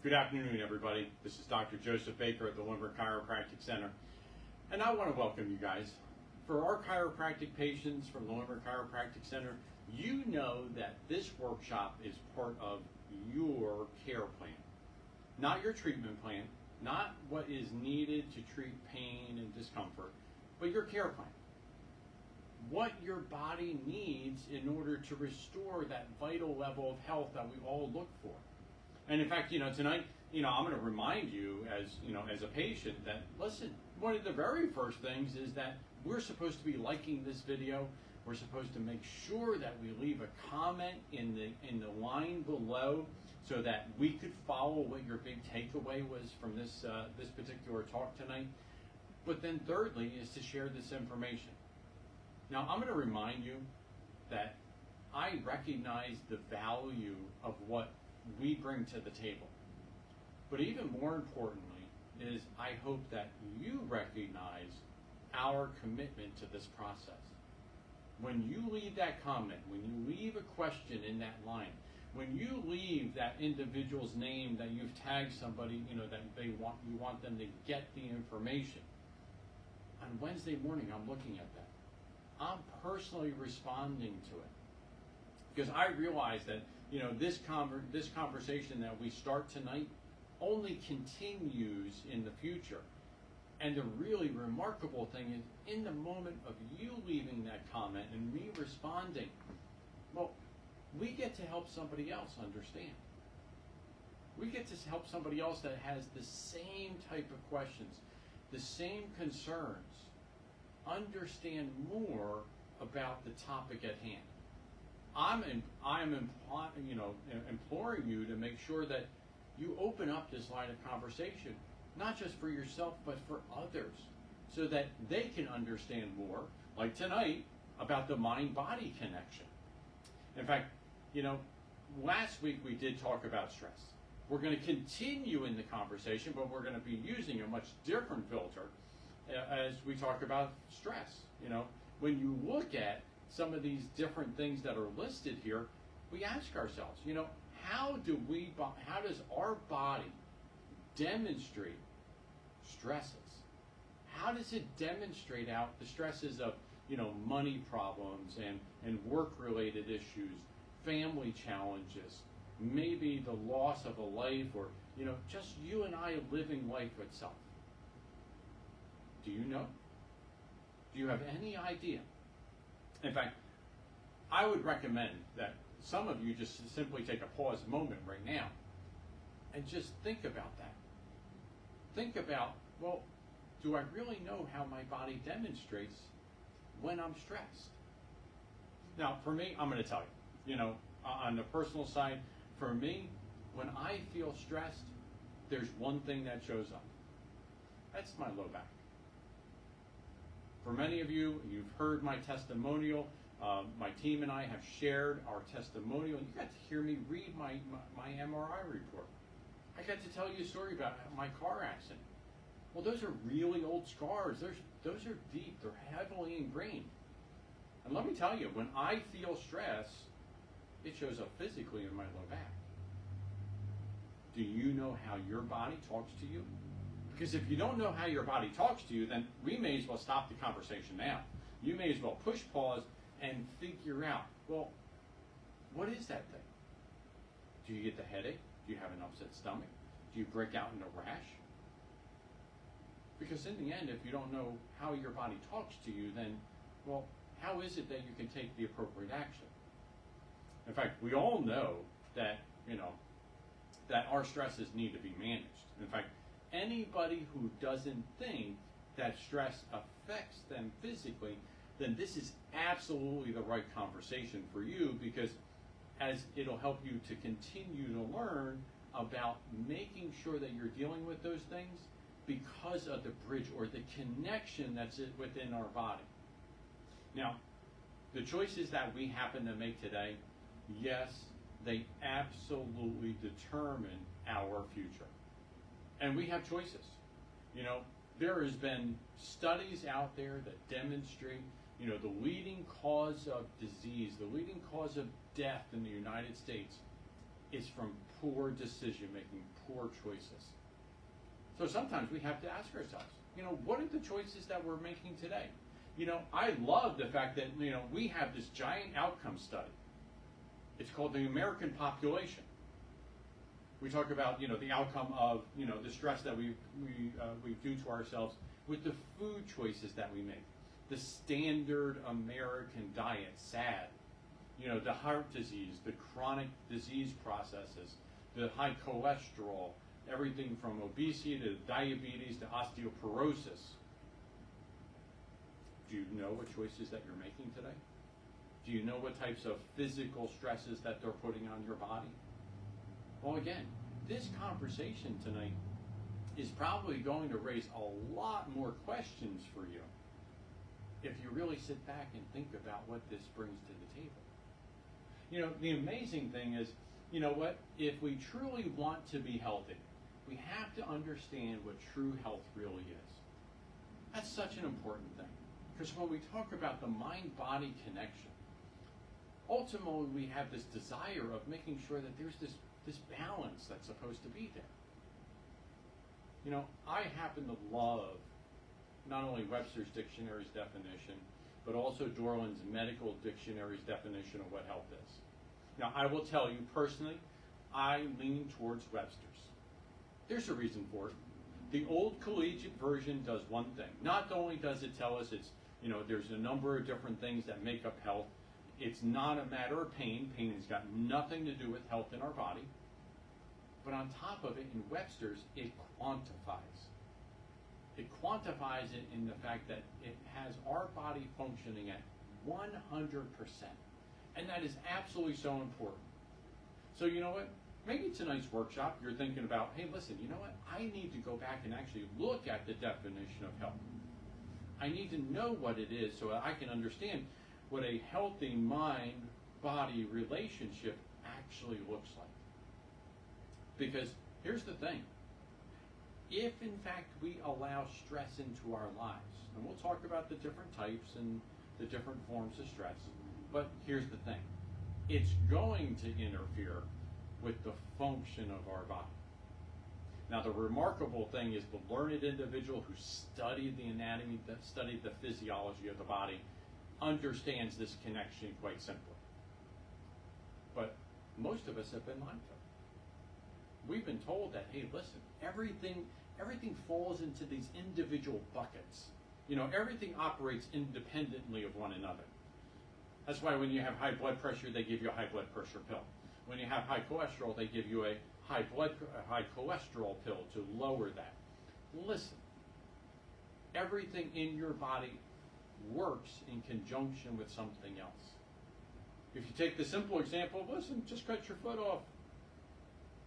Good afternoon, everybody. This is Dr. Joseph Baker at the Limerick Chiropractic Center, and I want to welcome you guys. For our chiropractic patients from the Limerick Chiropractic Center, you know that this workshop is part of your care plan, not your treatment plan, not what is needed to treat pain and discomfort, but your care plan. What your body needs in order to restore that vital level of health that we all look for. And in fact, tonight, I'm going to remind you as a patient that, listen, one of the very first things is that we're supposed to be liking this video. We're supposed to make sure that we leave a comment in the line below so that we could follow what your big takeaway was from this particular talk tonight. But then thirdly is to share this information. Now, I'm going to remind you that I recognize the value of what we bring to the table. But even more importantly is I hope that you recognize our commitment to this process. When you leave that comment, when you leave a question in that line, when you leave that individual's name that you've tagged somebody, that you want them to get the information. On Wednesday morning, I'm looking at that. I'm personally responding to it because I realize that this conversation that we start tonight only continues in the future. And the really remarkable thing is, in the moment of you leaving that comment and me responding, well, we get to help somebody else understand. We get to help somebody else that has the same type of questions, the same concerns, understand more about the topic at hand. I'm imploring you to make sure that you open up this line of conversation, not just for yourself, but for others, so that they can understand more, like tonight, about the mind-body connection. In fact, last week we did talk about stress. We're going to continue in the conversation, but we're going to be using a much different filter as we talk about stress. When you look at some of these different things that are listed here, we ask ourselves, how does our body demonstrate stresses? How does it demonstrate out the stresses of, money problems and work-related issues, family challenges, maybe the loss of a life, or, just you and I living life itself? Do you know? Do you have any idea? In fact, I would recommend that some of you just simply take a pause moment right now and just think about that. Think about, well, do I really know how my body demonstrates when I'm stressed? Now, for me, I'm going to tell you, on the personal side, for me, when I feel stressed, there's one thing that shows up. That's my low back. For many of you, you've heard my testimonial. My team and I have shared our testimonial. You got to hear me read my MRI report. I got to tell you a story about my car accident. Well, those are really old scars. Those are deep. They're heavily ingrained. And let me tell you, when I feel stress, it shows up physically in my low back. Do you know how your body talks to you? Because if you don't know how your body talks to you, then we may as well stop the conversation now. You may as well push pause and figure out, well, what is that thing? Do you get the headache? Do you have an upset stomach? Do you break out in a rash? Because in the end, if you don't know how your body talks to you, then, well, how is it that you can take the appropriate action? In fact, we all know that, that our stresses need to be managed. In fact, anybody who doesn't think that stress affects them physically, then this is absolutely the right conversation for you, because as it'll help you to continue to learn about making sure that you're dealing with those things because of the bridge or the connection that's within our body. Now, the choices that we happen to make today, yes, they absolutely determine our future. And we have choices. There has been studies out there that demonstrate, the leading cause of disease, the leading cause of death in the United States It's from poor decision making, poor choices. So sometimes we have to ask ourselves, what are the choices that we're making today? I love the fact that, we have this giant outcome study. It's called the American population. We talk about, the outcome of, the stress that we do to ourselves with the food choices that we make. The standard American diet, SAD. The heart disease, the chronic disease processes, the high cholesterol, everything from obesity to diabetes to osteoporosis. Do you know what choices that you're making today? Do you know what types of physical stresses that they're putting on your body? Well, again, this conversation tonight is probably going to raise a lot more questions for you if you really sit back and think about what this brings to the table. The amazing thing is, if we truly want to be healthy, we have to understand what true health really is. That's such an important thing. Because when we talk about the mind-body connection, ultimately we have this desire of making sure that there's this balance that's supposed to be there. I happen to love not only Webster's Dictionary's definition, but also Dorland's Medical Dictionary's definition of what health is. Now, I will tell you personally, I lean towards Webster's. There's a reason for it. The old collegiate version does one thing. Not only does it tell us there's a number of different things that make up health. It's not a matter of pain. Pain has got nothing to do with health in our body. But on top of it, in Webster's, it quantifies. It quantifies it in the fact that it has our body functioning at 100%. And that is absolutely so important. So you know what? Maybe tonight's workshop, you're thinking about, hey, listen, you know what? I need to go back and actually look at the definition of health. I need to know what it is so I can understand what a healthy mind-body relationship actually looks like. Because here's the thing. If, in fact, we allow stress into our lives, and we'll talk about the different types and the different forms of stress, but here's the thing. It's going to interfere with the function of our body. Now, the remarkable thing is the learned individual who studied the anatomy, that studied the physiology of the body, understands this connection quite simply. But most of us have been lied to. We've been told that, hey, listen, everything falls into these individual buckets. Everything operates independently of one another. That's why when you have high blood pressure, they give you a high blood pressure pill. When you have high cholesterol, they give you a high cholesterol pill to lower that. Listen, everything in your body works in conjunction with something else. If you take the simple example, listen, just cut your foot off.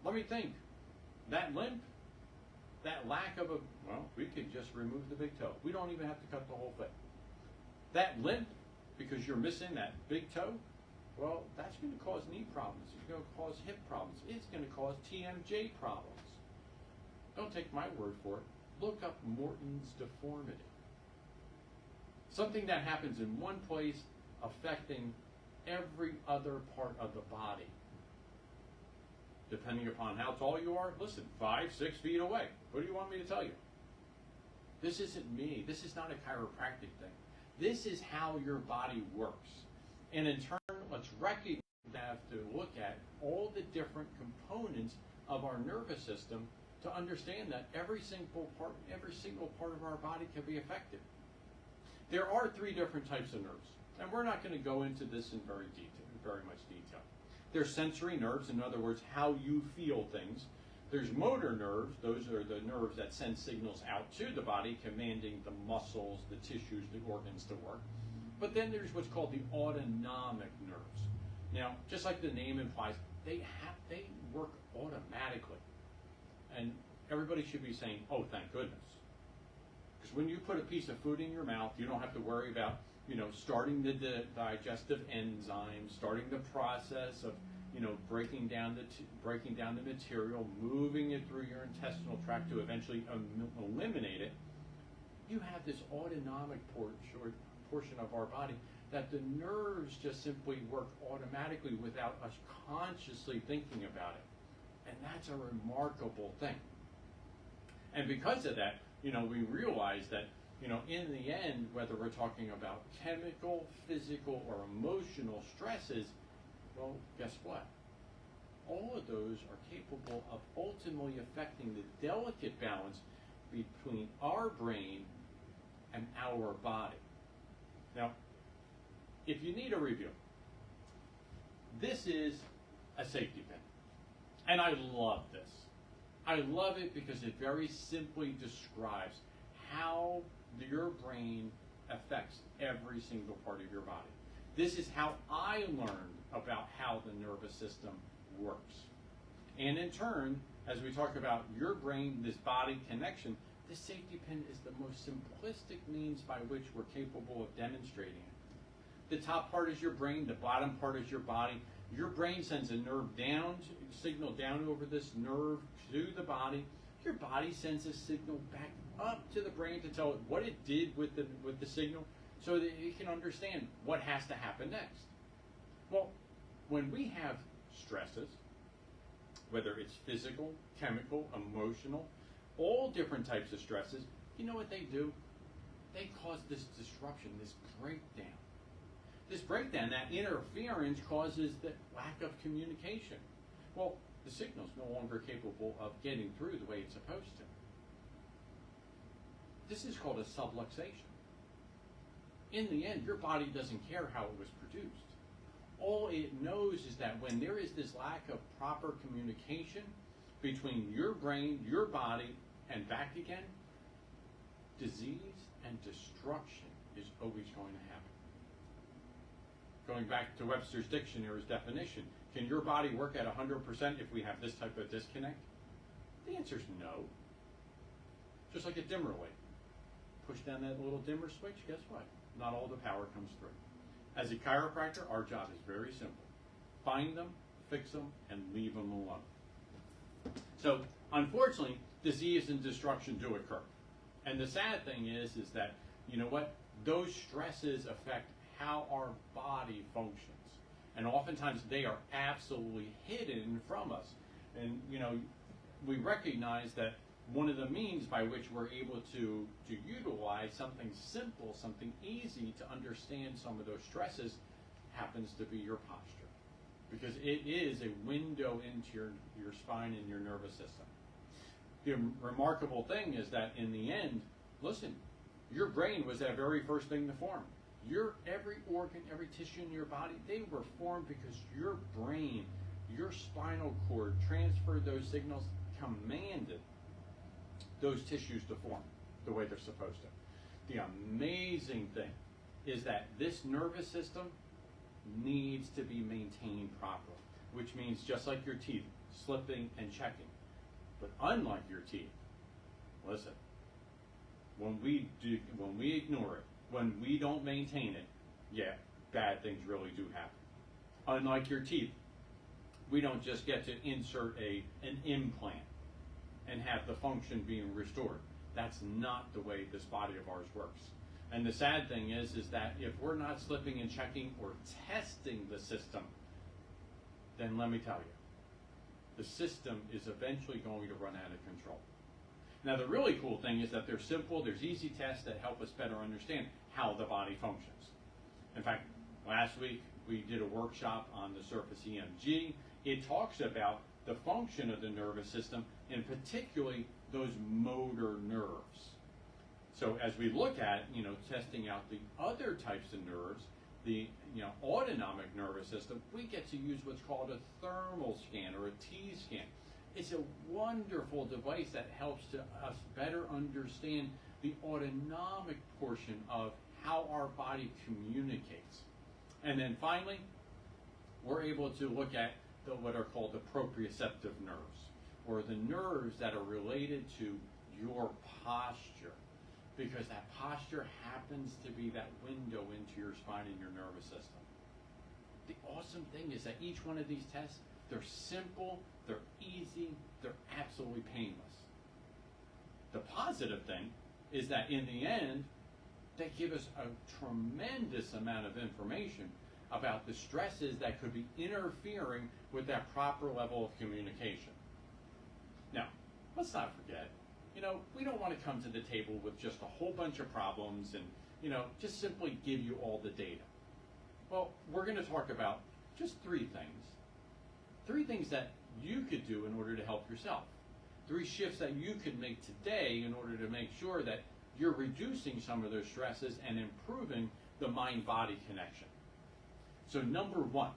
Let me think. That limp, that lack of we could just remove the big toe. We don't even have to cut the whole foot. That limp, because you're missing that big toe, well, that's going to cause knee problems. It's going to cause hip problems. It's going to cause TMJ problems. Don't take my word for it. Look up Morton's deformity. Something that happens in one place affecting every other part of the body. Depending upon how tall you are, listen, 5, 6 feet away. What do you want me to tell you? This isn't me. This is not a chiropractic thing. This is how your body works. And in turn, let's recognize we have to look at all the different components of our nervous system to understand that every single part of our body can be affected. There are 3 different types of nerves, and we're not going to go into this in very much detail. There's sensory nerves, in other words, how you feel things. There's motor nerves. Those are the nerves that send signals out to the body, commanding the muscles, the tissues, the organs to work. But then there's what's called the autonomic nerves. Now, just like the name implies, they work automatically. And everybody should be saying, oh, thank goodness. Because when you put a piece of food in your mouth, you don't have to worry about, starting the digestive enzymes, starting the process of, breaking down the material, moving it through your intestinal tract to eventually eliminate it. You have this autonomic portion of our body that the nerves just simply work automatically without us consciously thinking about it. And that's a remarkable thing. And because of that, we realize that, in the end, whether we're talking about chemical, physical, or emotional stresses, well, guess what? All of those are capable of ultimately affecting the delicate balance between our brain and our body. Now, if you need a review, this is a safety pin. And I love this. I love it because it very simply describes how your brain affects every single part of your body. This is how I learned about how the nervous system works. And in turn, as we talk about your brain, this body connection, this safety pin is the most simplistic means by which we're capable of demonstrating it. The top part is your brain, the bottom part is your body. Your brain sends a nerve down, signal down over this nerve to the body. Your body sends a signal back up to the brain to tell it what it did with the signal so that it can understand what has to happen next. Well, when we have stresses, whether it's physical, chemical, emotional, all different types of stresses, you know what they do? They cause this disruption, this breakdown. This breakdown, that interference, causes the lack of communication. Well, the signal's no longer capable of getting through the way it's supposed to. This is called a subluxation. In the end, your body doesn't care how it was produced. All it knows is that when there is this lack of proper communication between your brain, your body, and back again, disease and destruction is always going to happen. Going back to Webster's dictionary's definition, can your body work at 100% if we have this type of disconnect? The answer is no. Just like a dimmer light. Push down that little dimmer switch, guess what? Not all the power comes through. As a chiropractor, our job is very simple. Find them, fix them, and leave them alone. So, unfortunately, disease and destruction do occur. And the sad thing is that, you know what? Those stresses affect how our body functions. And oftentimes they are absolutely hidden from us. And, we recognize that one of the means by which we're able to utilize something simple, something easy to understand some of those stresses happens to be your posture. Because it is a window into your spine and your nervous system. The remarkable thing is that in the end, listen, your brain was that very first thing to form. Every organ, every tissue in your body, they were formed because your brain, your spinal cord transferred those signals, commanded those tissues to form the way they're supposed to. The amazing thing is that this nervous system needs to be maintained properly, which means just like your teeth, slipping and checking. But unlike your teeth, listen, when we ignore it, when we don't maintain it, yeah, bad things really do happen. Unlike your teeth, we don't just get to insert an implant and have the function being restored. That's not the way this body of ours works. And the sad thing is that if we're not slipping and checking or testing the system, then let me tell you, the system is eventually going to run out of control. Now, the really cool thing is that there's easy tests that help us better understand how the body functions. In fact, last week we did a workshop on the Surface EMG. It talks about the function of the nervous system, and particularly those motor nerves. So as we look at, testing out the other types of nerves, the autonomic nervous system, we get to use what's called a thermal scan or a T-scan. It's a wonderful device that helps us better understand the autonomic portion of how our body communicates. And then finally, we're able to look at what are called the proprioceptive nerves, or the nerves that are related to your posture, because that posture happens to be that window into your spine and your nervous system. The awesome thing is that each one of these tests, they're simple, they're easy, they're absolutely painless. The positive thing is that in the end, that give us a tremendous amount of information about the stresses that could be interfering with that proper level of communication. Now, let's not forget, we don't want to come to the table with just a whole bunch of problems and, just simply give you all the data. Well, we're going to talk about just three things. Three things that you could do in order to help yourself. Three shifts that you could make today in order to make sure that you're reducing some of those stresses and improving the mind-body connection. So number one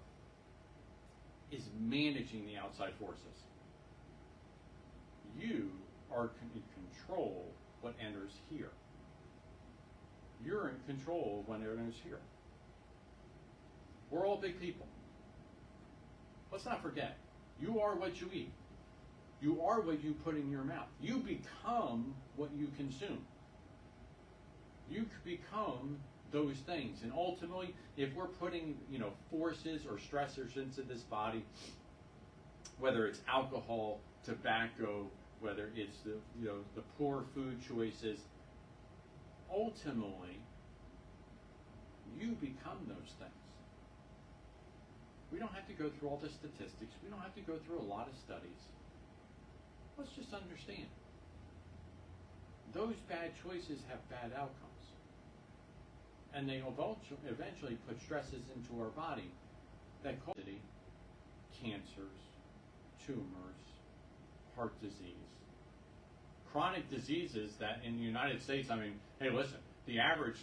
is managing the outside forces. You are in control what enters here. You're in control of what enters here. We're all big people. Let's not forget, you are what you eat. You are what you put in your mouth. You become what you consume. You become those things. And ultimately, if we're putting, forces or stressors into this body, whether it's alcohol, tobacco, whether it's the poor food choices, ultimately, you become those things. We don't have to go through all the statistics. We don't have to go through a lot of studies. Let's just understand. Those bad choices have bad outcomes. And they eventually put stresses into our body that cause cancers, tumors, heart disease, chronic diseases that in the United States, hey, listen, the average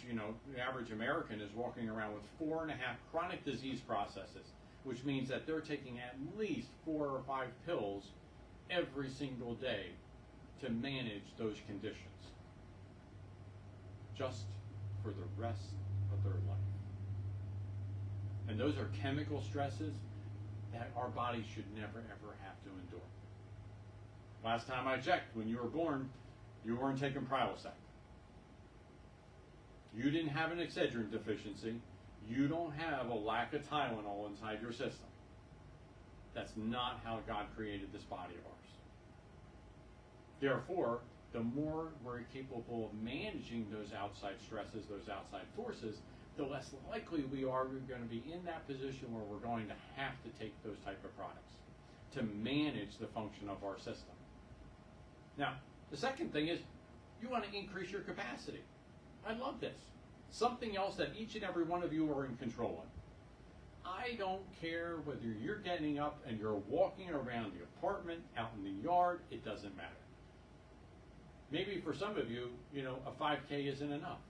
American is walking around with 4.5 chronic disease processes, which means that they're taking at least 4 or 5 pills every single day to manage those conditions, just for the rest of their life. And those are chemical stresses that our body should never ever have to endure. Last time I checked, when you were born, you weren't taking Prilosec. You didn't have an Excedrin deficiency. You don't have a lack of Tylenol inside your system. That's not how God created this body of ours. Therefore, the more we're capable of managing those outside stresses, those outside forces, the less likely we're going to be in that position where we're going to have to take those type of products to manage the function of our system. Now, the second thing is you want to increase your capacity. I love this. Something else that each and every one of you are in control of. I don't care whether you're getting up and you're walking around the apartment, out in the yard, it doesn't matter. Maybe for some of you, a 5K isn't enough.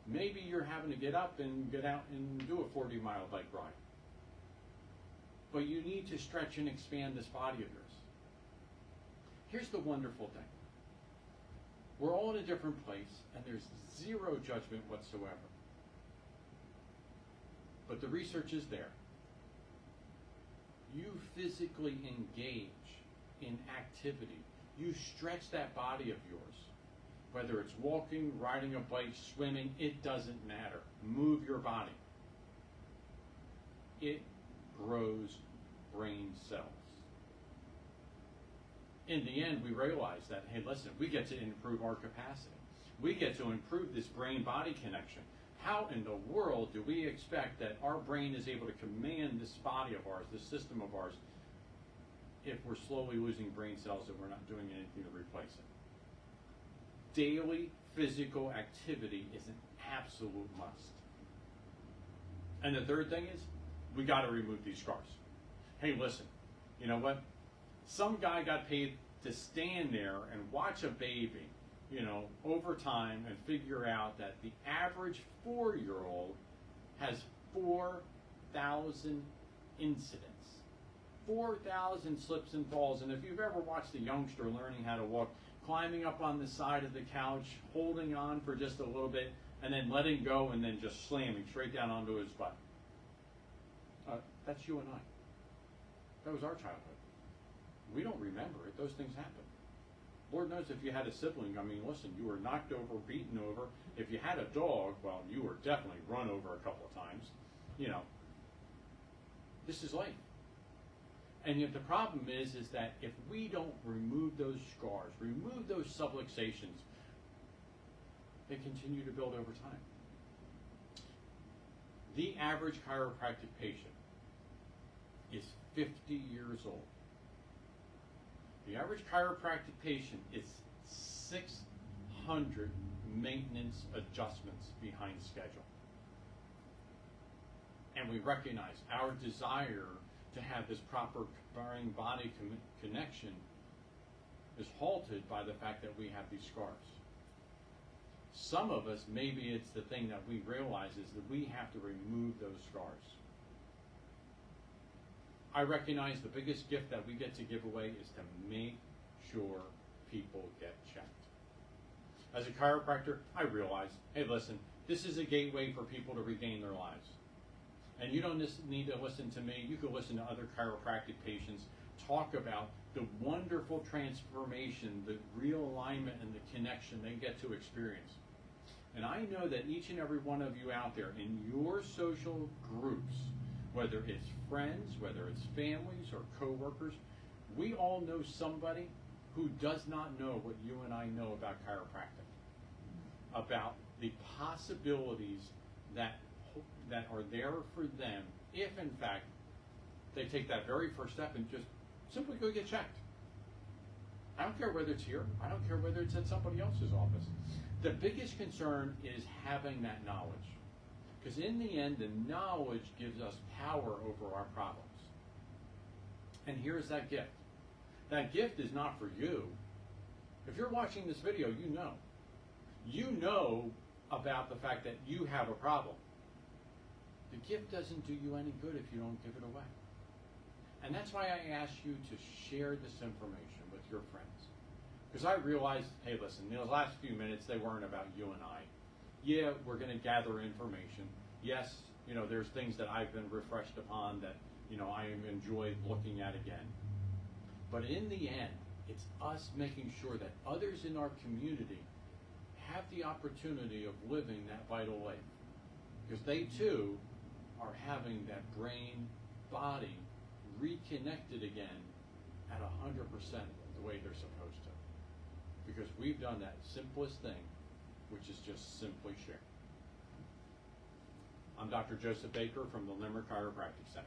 Maybe you're having to get up and get out and do a 40-mile bike ride. But you need to stretch and expand this body of yours. Here's the wonderful thing. We're all in a different place, and there's zero judgment whatsoever. But the research is there. You physically engage in activity. You stretch that body of yours. Whether it's walking, riding a bike, swimming, it doesn't matter. Move your body. It grows brain cells. In the end, we realize that, hey, listen, we get to improve our capacity. We get to improve this brain-body connection. How in the world do we expect that our brain is able to command this body of ours, this system of ours, if we're slowly losing brain cells and we're not doing anything to replace it? Daily physical activity is an absolute must. And the third thing is, we got to remove these scars. Hey, listen, you know what? Some guy got paid to stand there and watch a baby, over time and figure out that the average 4-year-old has 4,000 incidents. 4,000 slips and falls. And if you've ever watched a youngster learning how to walk, climbing up on the side of the couch, holding on for just a little bit, and then letting go and then just slamming straight down onto his butt. That's you and I. That was our childhood. We don't remember it. Those things happen. Lord knows if you had a sibling, listen, you were knocked over, beaten over. If you had a dog, well, you were definitely run over a couple of times. This is life. And yet the problem is that if we don't remove those scars, remove those subluxations, they continue to build over time. The average chiropractic patient is 50 years old. The average chiropractic patient is 600 maintenance adjustments behind schedule. And we recognize our desire to have this proper brain-body connection is halted by the fact that we have these scars. Some of us, maybe it's the thing that we realize is that we have to remove those scars. I recognize the biggest gift that we get to give away is to make sure people get checked. As a chiropractor, I realize, hey, listen, this is a gateway for people to regain their lives. And you don't need to listen to me. You can listen to other chiropractic patients talk about the wonderful transformation, the realignment, and the connection they get to experience. And I know that each and every one of you out there in your social groups, whether it's friends, whether it's families or coworkers, we all know somebody who does not know what you and I know about chiropractic, about the possibilities that are there for them if, in fact, they take that very first step and just simply go get checked. I don't care whether it's here. I don't care whether it's at somebody else's office. The biggest concern is having that knowledge. Because in the end, the knowledge gives us power over our problems. And here's that gift. That gift is not for you. If you're watching this video, you know. You know about the fact that you have a problem. The gift doesn't do you any good if you don't give it away. And that's why I ask you to share this information with your friends. Because I realized, hey, listen, those last few minutes, they weren't about you and I. Yeah, we're going to gather information. Yes, there's things that I've been refreshed upon that, I enjoy looking at again. But in the end, it's us making sure that others in our community have the opportunity of living that vital life. Because they, too, are having that brain-body reconnected again at 100% the way they're supposed to. Because we've done that simplest thing, which is just simply share. I'm Dr. Joseph Baker from the Limerick Chiropractic Center.